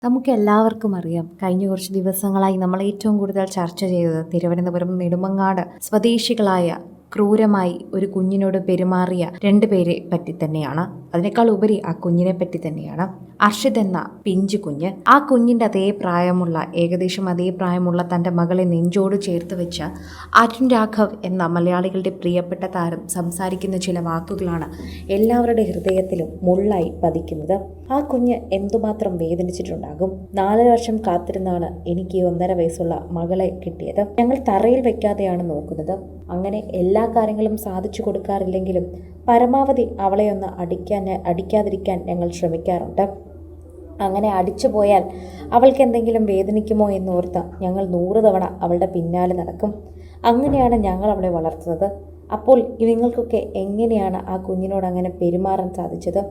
നമുക്കെല്ലാവർക്കും അറിയാം, കഴിഞ്ഞ കുറച്ച് ദിവസങ്ങളായി നമ്മൾ ഏറ്റവും കൂടുതൽ ചർച്ച ചെയ്തത് തിരുവനന്തപുരം നെടുമങ്ങാട് സ്വദേശികളായ ക്രൂരമായി ഒരു കുഞ്ഞിനോട് പെരുമാറിയ രണ്ടുപേരെ പറ്റി തന്നെയാണ്. അതിനേക്കാൾ ഉപരി ആ കുഞ്ഞിനെ പറ്റി തന്നെയാണ്. അർഷിത് എന്ന പിഞ്ചു കുഞ്ഞ്, ആ കുഞ്ഞിൻ്റെ ഏകദേശം അതേ പ്രായമുള്ള തൻ്റെ മകളെ നെഞ്ചോട് ചേർത്ത് വെച്ച് അരുൺ രാഘവ് എന്ന മലയാളികളുടെ പ്രിയപ്പെട്ട താരം സംസാരിക്കുന്ന ചില വാക്കുകളാണ് എല്ലാവരുടെ ഹൃദയത്തിലും മുള്ളായി പതിക്കുന്നത്. ആ കുഞ്ഞ് എന്തുമാത്രം വേദനിച്ചിട്ടുണ്ടാകും. 4 വർഷം കാത്തിരുന്നാണ് എനിക്ക് 1.5 വയസ്സുള്ള മകളെ കിട്ടിയത്. ഞങ്ങൾ തറയിൽ വെക്കാതെയാണ് നോക്കുന്നത്. അങ്ങനെ എല്ലാ കാര്യങ്ങളും സാധിച്ചു കൊടുക്കാറില്ലെങ്കിലും പരമാവധി അവളെ ഒന്ന് അടിക്കാതിരിക്കാൻ ഞങ്ങൾ ശ്രമിക്കാറുണ്ട്. അങ്ങനെ അടിച്ചു പോയാൽ അവൾക്ക് എന്തെങ്കിലും വേദനിക്കുമോ എന്നോർത്ത് ഞങ്ങൾ 100 തവണ അവളുടെ പിന്നാലെ നടക്കും. അങ്ങനെയാണ് ഞങ്ങൾ അവളെ വളർത്തുന്നത്. അപ്പോൾ നിങ്ങൾക്കൊക്കെ എങ്ങനെയാണ് ആ കുഞ്ഞിനോട് അങ്ങനെ പെരുമാറാൻ സാധിച്ചത്?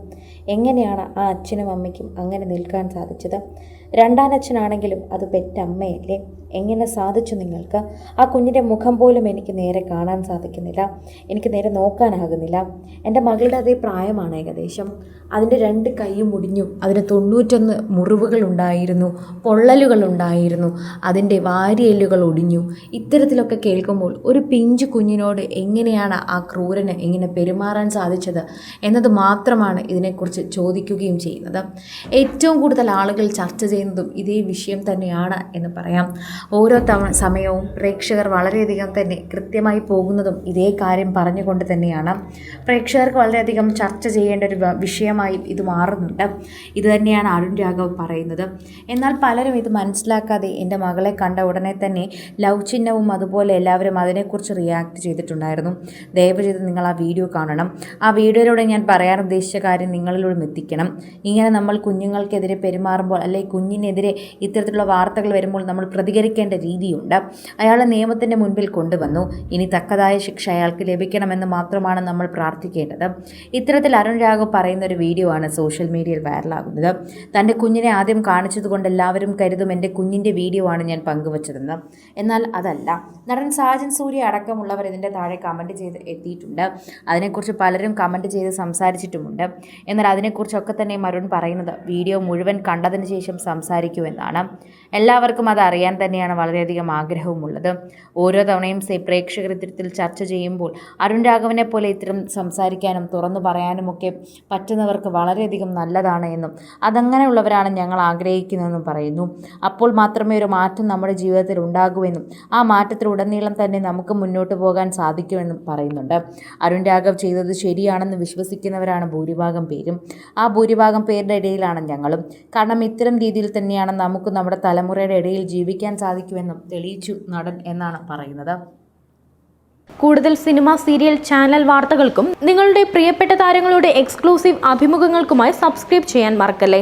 എങ്ങനെയാണ് ആ അച്ഛനും അമ്മയ്ക്കും അങ്ങനെ നിൽക്കാൻ സാധിച്ചത്? രണ്ടാനച്ഛനാണെങ്കിലും അത് പെറ്റമ്മയല്ലേ? എങ്ങനെ സാധിച്ചു നിങ്ങൾക്ക്? ആ കുഞ്ഞിൻ്റെ മുഖം പോലും എനിക്ക് നേരെ കാണാൻ സാധിക്കുന്നില്ല, എനിക്ക് നേരെ നോക്കാനാകുന്നില്ല. എൻ്റെ മകളുടെ അതേ പ്രായമാണ് ഏകദേശം. അതിൻ്റെ 2 കൈയും മുടിഞ്ഞു, അതിന് 91 മുറിവുകൾ ഉണ്ടായിരുന്നു, പൊള്ളലുകൾ ഉണ്ടായിരുന്നു, അതിൻ്റെ വാരിയെല്ലുകൾ ഒടിഞ്ഞു. ഇത്തരത്തിലൊക്കെ കേൾക്കുമ്പോൾ ഒരു പിഞ്ചു കുഞ്ഞിനോട് എങ്ങനെയാണ് ആ ക്രൂരന് ഇങ്ങനെ പെരുമാറാൻ സാധിച്ചത് എന്നത് മാത്രമാണ് ഇതിനെക്കുറിച്ച് ചോദിക്കുകയും ചെയ്യുന്നത്. ഏറ്റവും കൂടുതൽ ആളുകൾ ചർച്ച ചെയ്യുന്നതും ഇതേ വിഷയം തന്നെയാണ് എന്ന് പറയാം. ഓരോ സമയവും പ്രേക്ഷകർ വളരെയധികം തന്നെ കൃത്യമായി പോകുന്നതും ഇതേ കാര്യം പറഞ്ഞുകൊണ്ട് തന്നെയാണ്. പ്രേക്ഷകർക്ക് വളരെയധികം ചർച്ച ചെയ്യേണ്ട ഒരു വിഷയമായി ഇത് മാറുന്നുണ്ട്. ഇത് തന്നെയാണ് അരുൺ രാഘവ് പറയുന്നത്. എന്നാൽ പലരും ഇത് മനസ്സിലാക്കാതെ എൻ്റെ മകളെ കണ്ട ഉടനെ തന്നെ ലവ് ചിഹ്നവും അതുപോലെ എല്ലാവരും അതിനെക്കുറിച്ച് റിയാക്ട് ചെയ്തിട്ടുണ്ടായിരുന്നു. ദയവ് ചെയ്ത് നിങ്ങൾ ആ വീഡിയോ കാണണം. ആ വീഡിയോയിലൂടെ ഞാൻ പറയാൻ ഉദ്ദേശിച്ച കാര്യം നിങ്ങളിലൂടെ എത്തിക്കണം. ഇങ്ങനെ നമ്മൾ കുഞ്ഞുങ്ങൾക്കെതിരെ പെരുമാറുമ്പോൾ, അല്ലെങ്കിൽ കുഞ്ഞിനെതിരെ ഇത്തരത്തിലുള്ള വാർത്തകൾ വരുമ്പോൾ നമ്മൾ പ്രതികരിക്കേണ്ട രീതിയുണ്ട്. അയാളെ നിയമത്തിൻ്റെ മുൻപിൽ കൊണ്ടുവന്നു. ഇനി തക്കതായ ശിക്ഷ അയാൾക്ക് ലഭിക്കണമെന്ന് മാത്രമാണ് നമ്മൾ പ്രാർത്ഥിക്കേണ്ടത്. ഇത്തരത്തിൽ അരുൺ രാഘവ് പറയുന്ന ഒരു വീഡിയോ ആണ് സോഷ്യൽ മീഡിയയിൽ വൈറലാകുന്നത്. തൻ്റെ കുഞ്ഞിനെ ആദ്യം കാണിച്ചതുകൊണ്ട് എല്ലാവരും കരുതും എൻ്റെ കുഞ്ഞിൻ്റെ വീഡിയോ ആണ് ഞാൻ പങ്കുവച്ചതെന്ന്. എന്നാൽ അതല്ല. നടൻ സാജൻ സൂര്യ അടക്കമുള്ളവർ ഇതിൻ്റെ താഴെ കമൻറ്റ് ചെയ്ത് എത്തിയിട്ടുണ്ട്. അതിനെക്കുറിച്ച് പലരും കമൻറ്റ് ചെയ്ത് സംസാരിച്ചിട്ടുമുണ്ട്. എന്നാൽ അതിനെക്കുറിച്ചൊക്കെ തന്നെ അരുൺ പറയുന്നത് വീഡിയോ മുഴുവൻ കണ്ടതിന് ശേഷം സംസാരിക്കൂ എന്നാണ്. എല്ലാവർക്കും അത് അറിയാൻ തന്നെയാണ് വളരെയധികം ആഗ്രഹവുമുള്ളത്. ഓരോ തവണയും പ്രേക്ഷകർ ഇത്തരത്തിൽ ചർച്ച ചെയ്യുമ്പോൾ അരുൺ രാഘവനെ പോലെ ഇത്തരം സംസാരിക്കാനും തുറന്നു പറയാനുമൊക്കെ പറ്റുന്നവർക്ക് വളരെയധികം നല്ലതാണ് എന്നും അതങ്ങനെയുള്ളവരാണ് ഞങ്ങൾ ആഗ്രഹിക്കുന്നതെന്നും പറയുന്നു. അപ്പോൾ മാത്രമേ ഒരു മാറ്റം നമ്മുടെ ജീവിതത്തിൽ ഉണ്ടാകുമെന്നും ആ മാറ്റത്തിലുടനീളം തന്നെ നമുക്ക് മുന്നോട്ട് പോകാൻ സാധിക്കുമെന്നും പറയുന്നുണ്ട്. അരുൺ രാഘവ് ചെയ്തത് ശരിയാണെന്ന് വിശ്വസിക്കുന്നവരാണ് ഭൂരിഭാഗം പേരും. ആ ഭൂരിഭാഗം പേരുടെ ഇടയിലാണ് ഞങ്ങളും. കാരണം ഇത്തരം രീതിയിൽ തന്നെയാണ് നമുക്ക് നമ്മുടെ തലമുറയുടെ ഇടയിൽ ജീവിക്കാൻ സാധിക്കുമെന്നും തെളിയിച്ചു നടൻ എന്നാണ് പറയുന്നത്. കൂടുതൽ സിനിമ, സീരിയൽ, ചാനൽ വാർത്തകൾക്കും നിങ്ങളുടെ പ്രിയപ്പെട്ട താരങ്ങളുടെ എക്സ്ക്ലൂസീവ് അഭിമുഖങ്ങൾക്കുമായി സബ്സ്ക്രൈബ് ചെയ്യാൻ മറക്കല്ലേ.